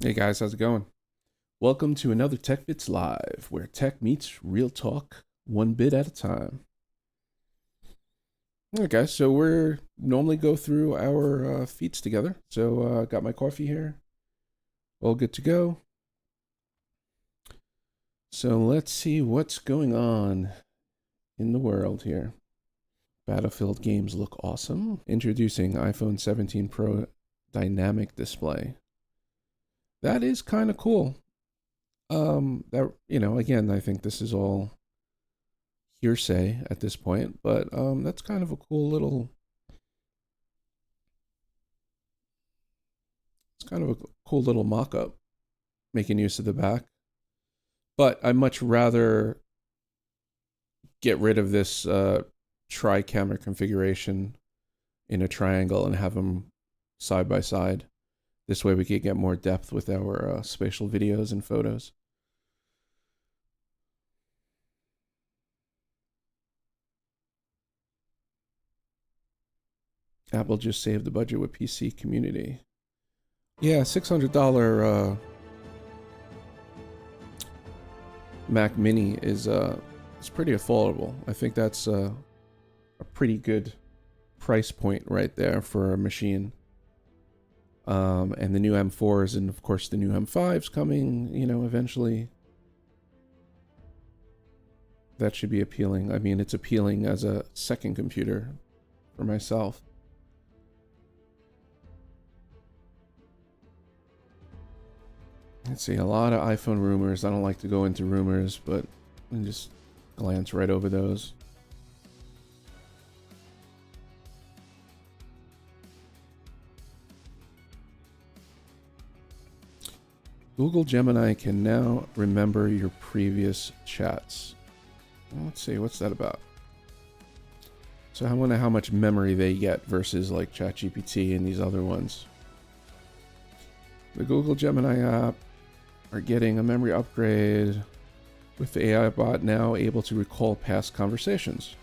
Hey guys, how's it going? Welcome to another TechBits Live, where tech meets real talk, one bit at a time. All right, guys, so we're normally go through our feeds together. So got my coffee here, all good to go. So let's see what's going on in the world here. Battlefield games look awesome. Introducing iPhone 17 Pro dynamic display. That is kind of cool. That again, I think this is all hearsay at this point, but that's kind of a cool little. It's kind of a cool little mock-up, making use of the back. But I much rather get rid of this tri-camera configuration in a triangle and have them side by side. This way we could get more depth with our spatial videos and photos. Apple just saved the budget with PC community. Yeah, $600 Mac Mini is pretty affordable. I think that's a pretty good price point right there for a machine. And the new M4s and of course the new M5s coming, eventually. That should be appealing. I mean, it's appealing as a second computer for myself. Let's see, a lot of iPhone rumors. I don't like to go into rumors, but I can just glance right over those. Google Gemini can now remember your previous chats. Let's see, what's that about? So I wonder how much memory they get versus like ChatGPT and these other ones. The Google Gemini app are getting a memory upgrade with the AI bot now able to recall past conversations.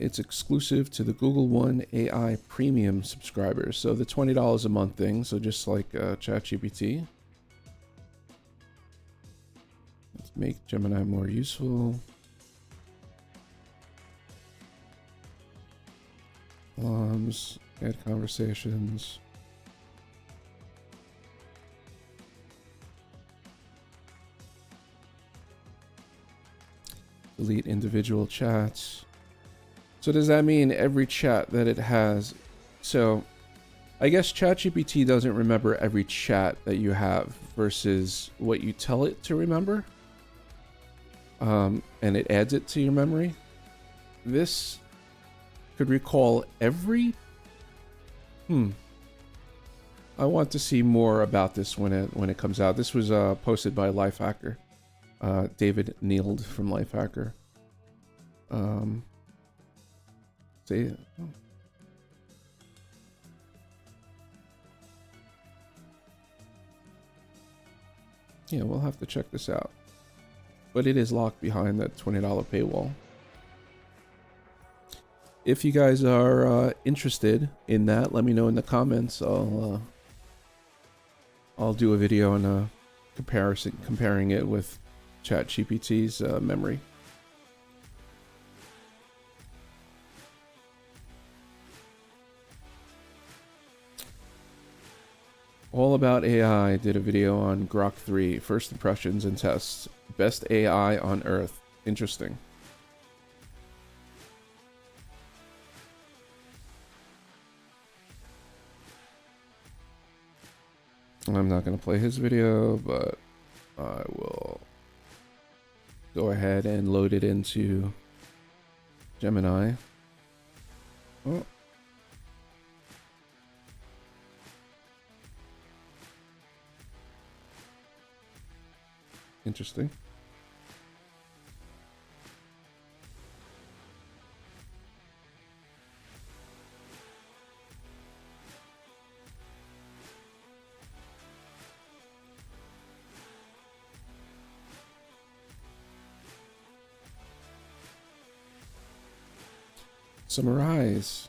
It's exclusive to the Google One AI Premium subscribers. So the $20 a month thing, so just like ChatGPT. Let's make Gemini more useful. Alarms, add conversations. Delete individual chats. So does that mean every chat that it has? So I guess ChatGPT doesn't remember every chat that you have versus what you tell it to remember. And it adds it to your memory. This could recall every. I want to see more about this when it comes out. This was posted by Lifehacker, David Neild from Lifehacker. Yeah, we'll have to check this out. But it is locked behind that $20 paywall. If you guys are interested in that, let me know in the comments. I'll do a video on a comparison, comparing it with ChatGPT's memory. All About AI did a video on Grok 3, first impressions and tests. Best AI on Earth. Interesting. I'm not going to play his video, but I will go ahead and load it into Gemini. Oh. Interesting. Summarize.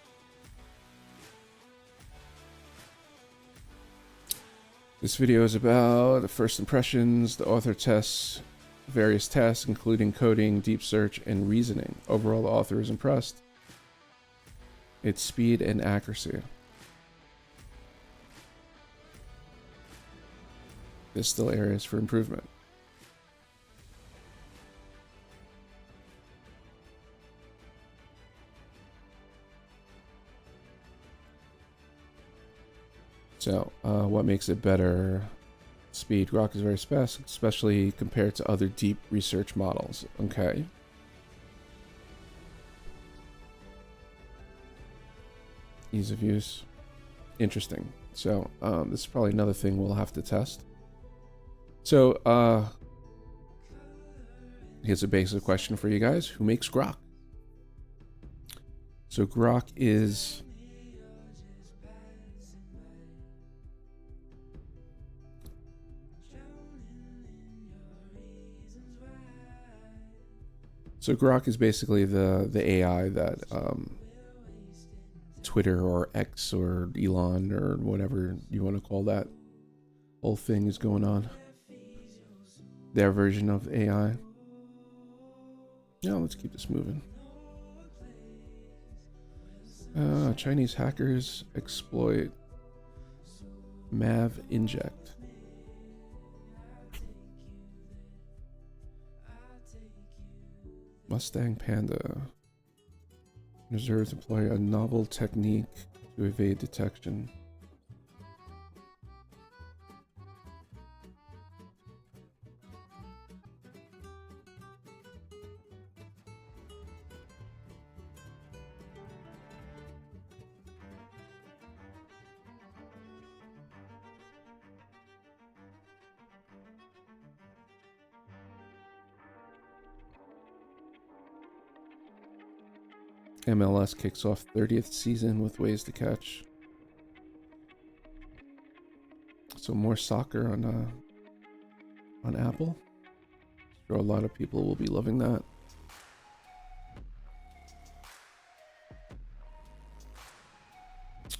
This video is about the first impressions. The author tests various tasks, including coding, deep search, and reasoning. Overall, the author is impressed. Its speed and accuracy. There's still areas for improvement. So, what makes it better? Speed. Grok is very fast, especially compared to other deep research models. Okay. Ease of use. Interesting. So, this is probably another thing we'll have to test. So, here's a basic question for you guys. Who makes Grok? So, Grok is... So Grok is basically the AI that Twitter or X or Elon or whatever you want to call that whole thing is going on. Their version of AI. Yeah, let's keep this moving. Chinese hackers exploit Mav inject. Mustang Panda. Reserves employ a novel technique to evade detection. MLS kicks off 30th season with ways to catch. So more soccer on Apple. Sure, a lot of people will be loving that.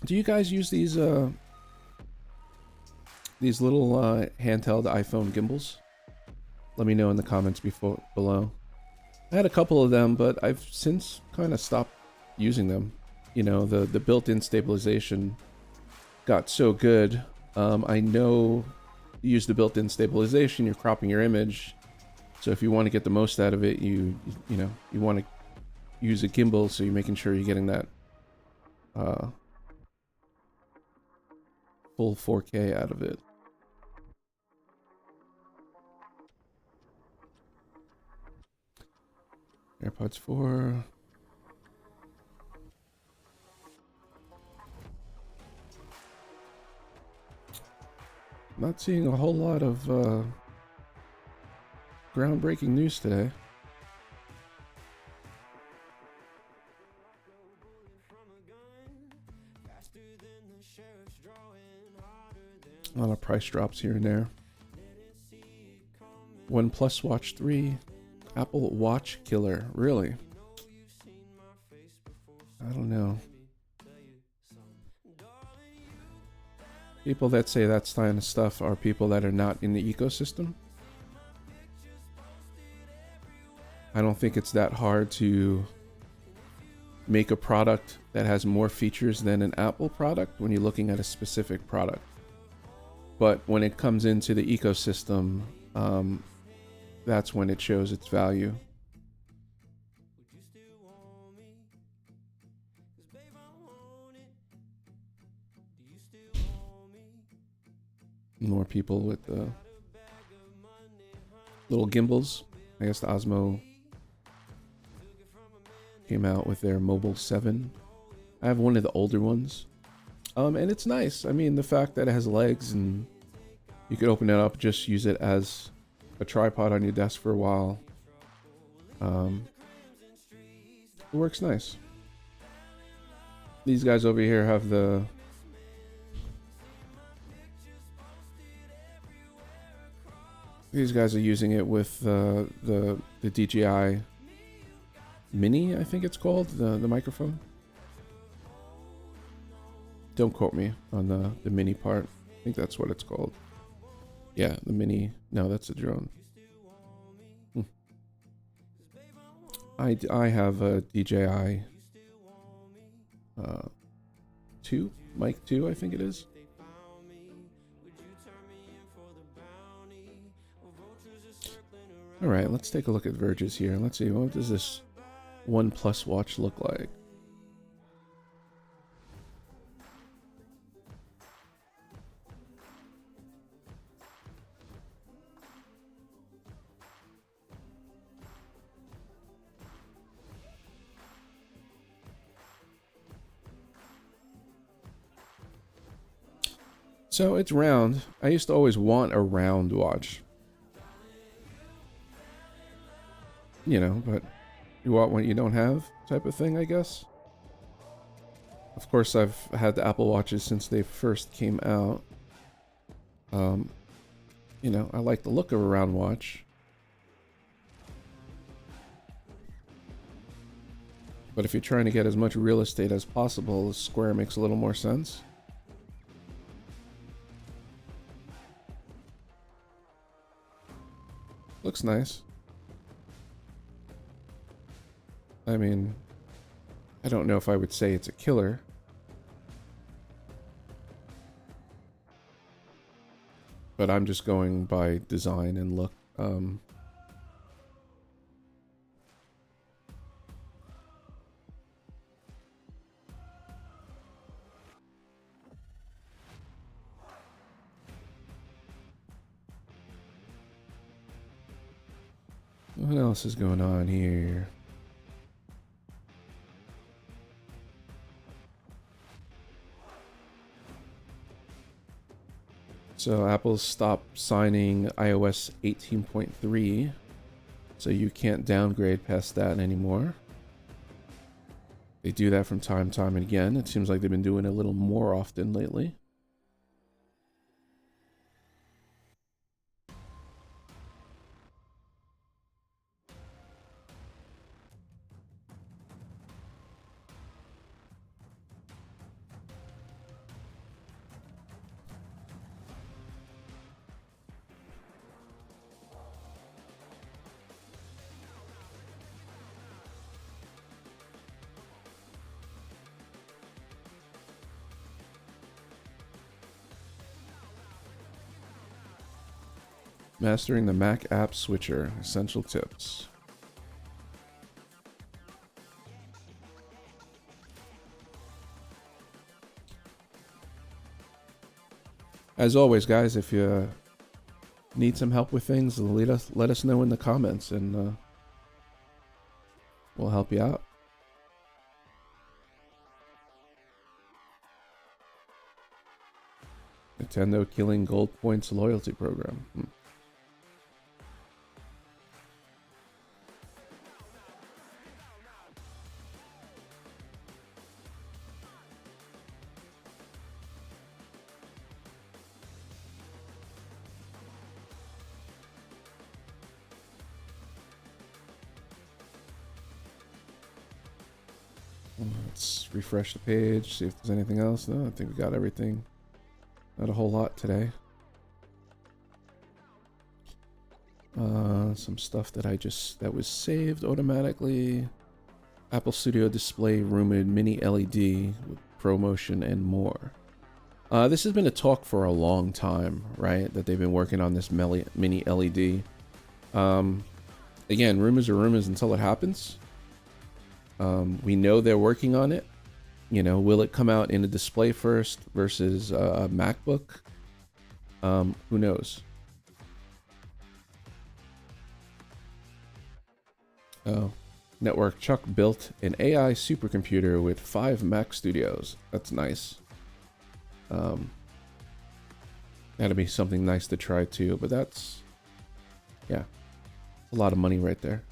Do you guys use these little handheld iPhone gimbals? Let me know in the comments below. I had a couple of them, but I've since kind of stopped using them. You know, the built-in stabilization got so good. I know you use the built-in stabilization, you're cropping your image. So if you want to get the most out of it, you want to use a gimbal, so you're making sure you're getting that full 4K out of it. AirPods 4. Not seeing a whole lot of groundbreaking news today. A lot of price drops here and there. OnePlus Watch 3. Apple Watch killer, really? I don't know. People that say that kind of stuff are people that are not in the ecosystem. I don't think it's that hard to make a product that has more features than an Apple product when you're looking at a specific product. But when it comes into the ecosystem, that's when it shows its value. More people with the little gimbals. I guess the Osmo came out with their Mobile 7. I have one of the older ones. And it's nice. I mean, the fact that it has legs and you could open it up, just use it as a tripod on your desk for a while. It works nice. These guys over here have these guys are using it with the DJI Mini, I think it's called, the microphone. Don't quote me on the mini part. I think that's what it's called. Yeah, the mini. No, that's a drone. I have a DJI 2, mic 2, I think it is. All right, let's take a look at Verges here. Let's see, what does this OnePlus Watch look like? So it's round. I used to always want a round watch. You know, but you want what you don't have type of thing, I guess. Of course, I've had the Apple Watches since they first came out. You know, I like the look of a round watch. But if you're trying to get as much real estate as possible, a square makes a little more sense. Looks nice. I mean, I don't know if I would say it's a killer. But I'm just going by design and look. What else is going on here? So Apple's stopped signing iOS 18.3, so you can't downgrade past that anymore. They do that from time to time and again. It seems like they've been doing it a little more often lately. Mastering the Mac app switcher, essential tips. As always, guys, if you need some help with things, let us know in the comments, and we'll help you out. Nintendo killing gold points loyalty program. Let's refresh the page, see if there's anything else. No, I think we got everything. Not a whole lot today. Some stuff that was saved automatically. Apple Studio Display rumored mini LED with ProMotion and more. This has been a talk for a long time, right? That they've been working on this mini LED. Again, rumors are rumors until it happens. We know they're working on it. You know, will it come out in a display first versus a MacBook? Who knows? Oh, Network Chuck built an AI supercomputer with 5 Mac Studios. That's nice. That'd be something nice to try too, but that's, yeah, a lot of money right there.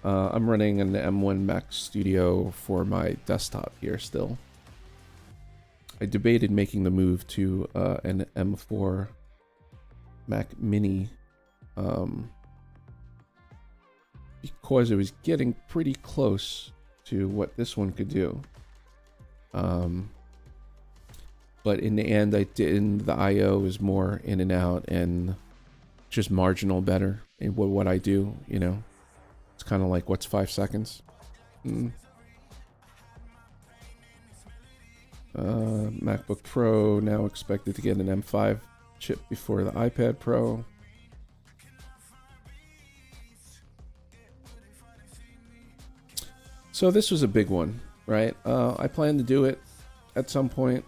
I'm running an M1 Mac Studio for my desktop here still. I debated making the move to an M4 Mac Mini because it was getting pretty close to what this one could do. But in the end, the I/O is more in and out and just marginal better in what I do. You know, it's kind of like, what's 5 seconds? MacBook Pro now expected to get an M5 chip before the iPad Pro. So this was a big one, right? I plan to do it at some point.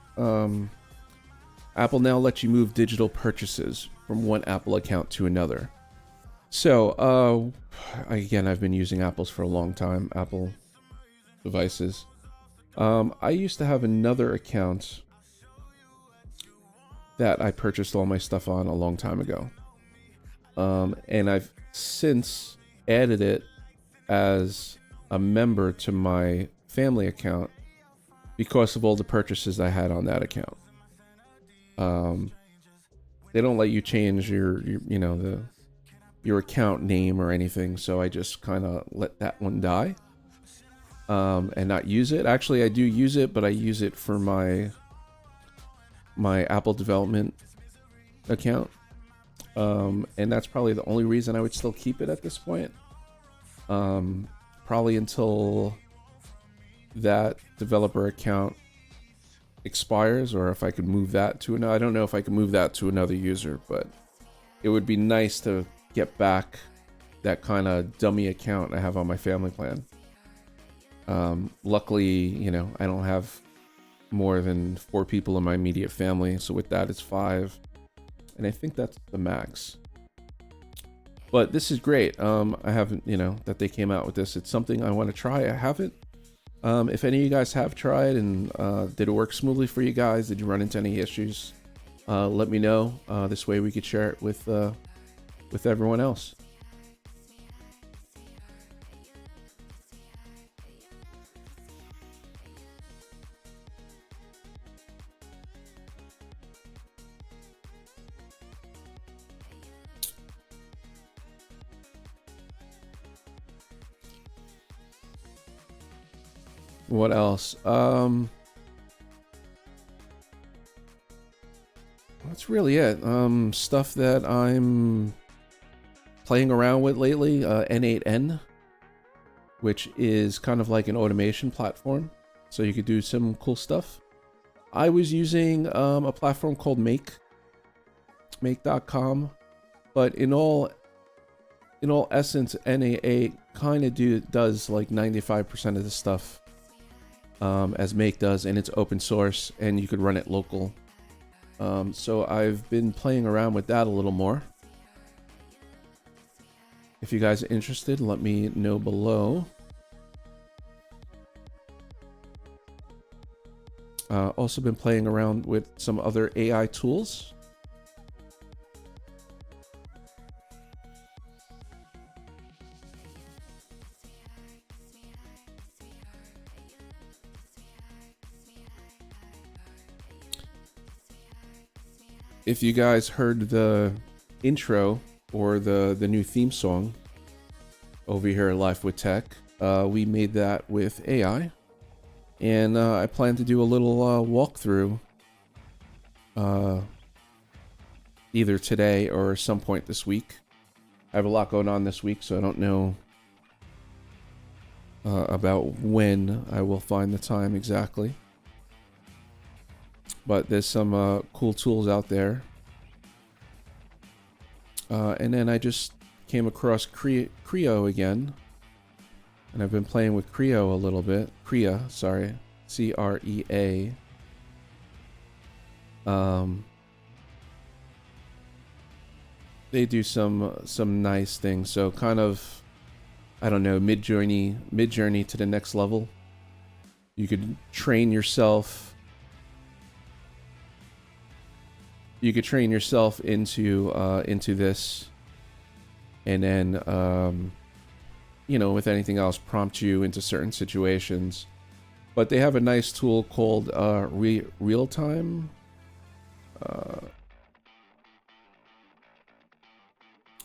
Apple now lets you move digital purchases from one Apple account to another. So, again, I've been using Apples for a long time, Apple devices. I used to have another account that I purchased all my stuff on a long time ago. And I've since added it as a member to my family account because of all the purchases I had on that account. They don't let you change your your account name or anything, so I just kind of let that one die and not use it. Actually, I do use it, but I use it for my Apple development account, and that's probably the only reason I would still keep it at this point. Probably until that developer account expires, or if I could move that to another. I don't know if I can move that to another user, but it would be nice to get back that kind of dummy account I have on my family plan. Luckily, you know, I don't have more than 4 people in my immediate family, so with that it's 5, and I think that's the max. But this is great. I haven't, you know, that they came out with this. It's something I want to try. I haven't. If any of you guys have tried and did it work smoothly for you guys? Did you run into any issues? Let me know. This way we could share it with everyone else. What else? That's really it. Stuff that I'm playing around with lately. N8N, which is kind of like an automation platform, so you could do some cool stuff. I was using a platform called make.com, but in all essence, N8 kind of does like 95% of the stuff as Make does, and it's open source and you could run it local. So I've been playing around with that a little more. If you guys are interested, let me know below. Also been playing around with some other AI tools. If you guys heard the intro or the new theme song over here at Life with Tech, we made that with AI, and I plan to do a little walkthrough either today or some point this week. I have a lot going on this week, so I don't know about when I will find the time exactly. But there's some cool tools out there. And then I just came across Creo again. And I've been playing with Creo a little bit. Crea, sorry. C-R-E-A. They do some nice things. So kind of, I don't know, mid-journey to the next level. You could train yourself. You could train yourself into this, and then you know, with anything else, prompt you into certain situations. But they have a nice tool called real time. Oh,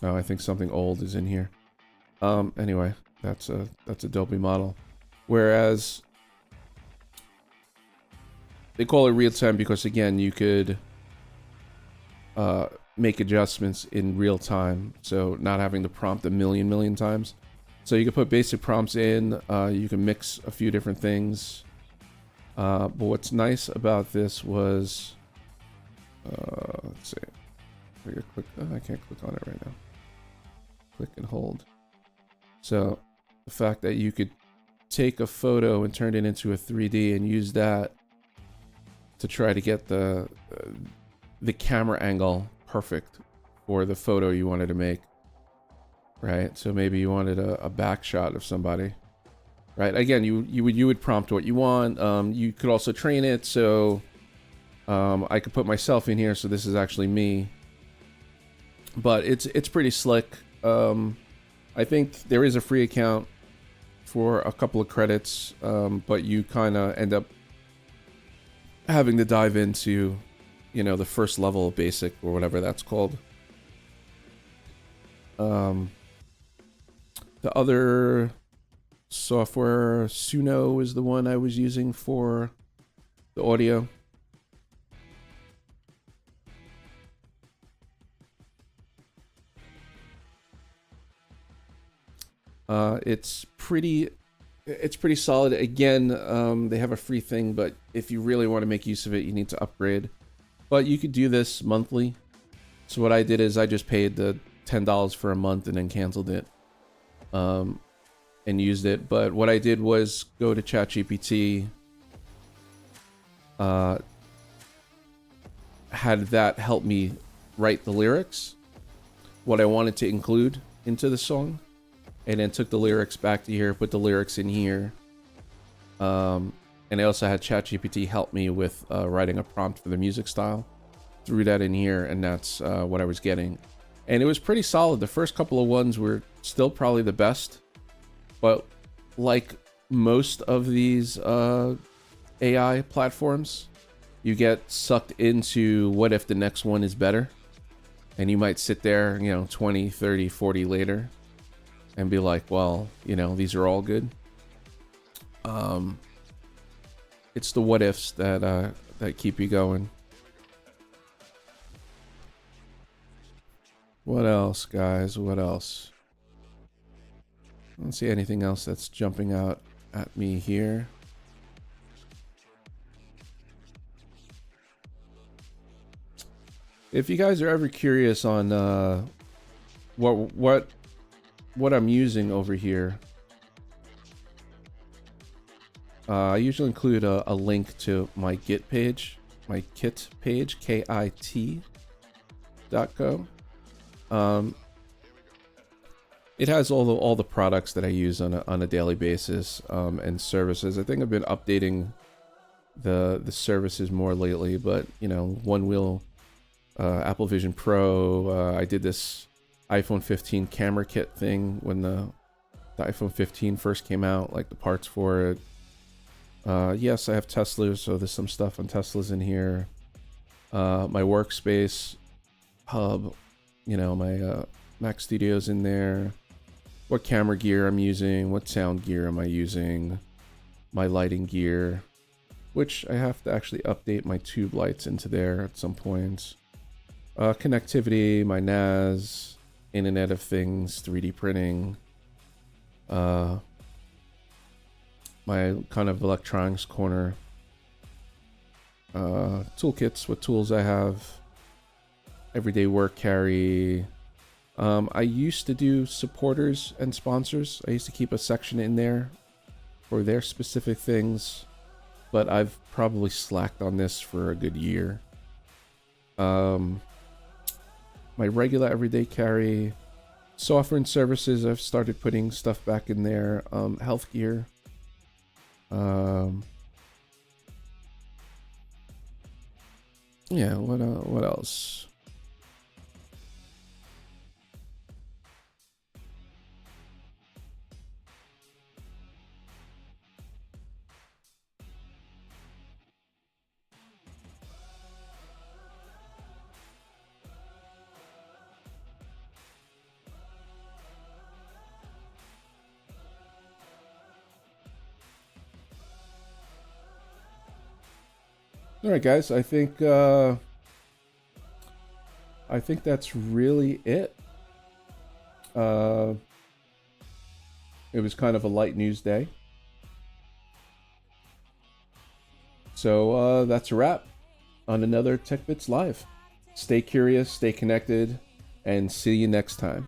I think something old is in here. Anyway, that's a Adobe model. Whereas they call it real time because, again, you could make adjustments in real time, so not having to prompt a million times. So you can put basic prompts in, you can mix a few different things. But what's nice about this was, let's see, I can't click on it right now. Click and hold. So the fact that you could take a photo and turn it into a 3D and use that to try to get the camera angle perfect for the photo you wanted to make, right? So maybe you wanted a back shot of somebody, right? Again, you would prompt what you want. You could also train it, so I could put myself in here, so this is actually me. But it's pretty slick. I think there is a free account for a couple of credits, but you kind of end up having to dive into, you know, the first level of basic or whatever that's called. The other software, Suno, is the one I was using for the audio. It's pretty solid. Again, they have a free thing, but if you really want to make use of it, you need to upgrade. But you could do this monthly. So what I did is I just paid the $10 for a month and then canceled it, and used it. But what I did was go to ChatGPT, had that help me write the lyrics, what I wanted to include into the song, and then took the lyrics back to here, put the lyrics in here. And I also had ChatGPT help me with writing a prompt for the music style. Threw that in here, and that's what I was getting. And it was pretty solid. The first couple of ones were still probably the best. But like most of these AI platforms, you get sucked into what if the next one is better. And you might sit there, 20, 30, 40 later and be like, well, these are all good. It's the what ifs that keep you going. What else, guys? What else? I don't see anything else that's jumping out at me here. If you guys are ever curious on what I'm using over here, I usually include a link to my Git page, my Kit page, KIT.co. It has all the products that I use on a daily basis, and services. I think I've been updating the services more lately, but One Wheel, Apple Vision Pro. I did this iPhone 15 camera kit thing when the iPhone 15 first came out, like the parts for it. Yes, I have Teslas, so there's some stuff on Teslas in here. My workspace hub, my Mac Studio's in there. What camera gear I'm using, what sound gear am I using, my lighting gear, which I have to actually update my tube lights into there at some point. Connectivity, my NAS, Internet of Things, 3D printing, my kind of electronics corner, toolkits, what tools I have, everyday work carry. I used to do supporters and sponsors. I used to keep a section in there for their specific things, but I've probably slacked on this for a good year. My regular everyday carry, software and services, I've started putting stuff back in there. Health gear. Yeah, what else? All right, guys. I think that's really it. It was kind of a light news day. So that's a wrap on another TechBits Live. Stay curious, stay connected, and see you next time.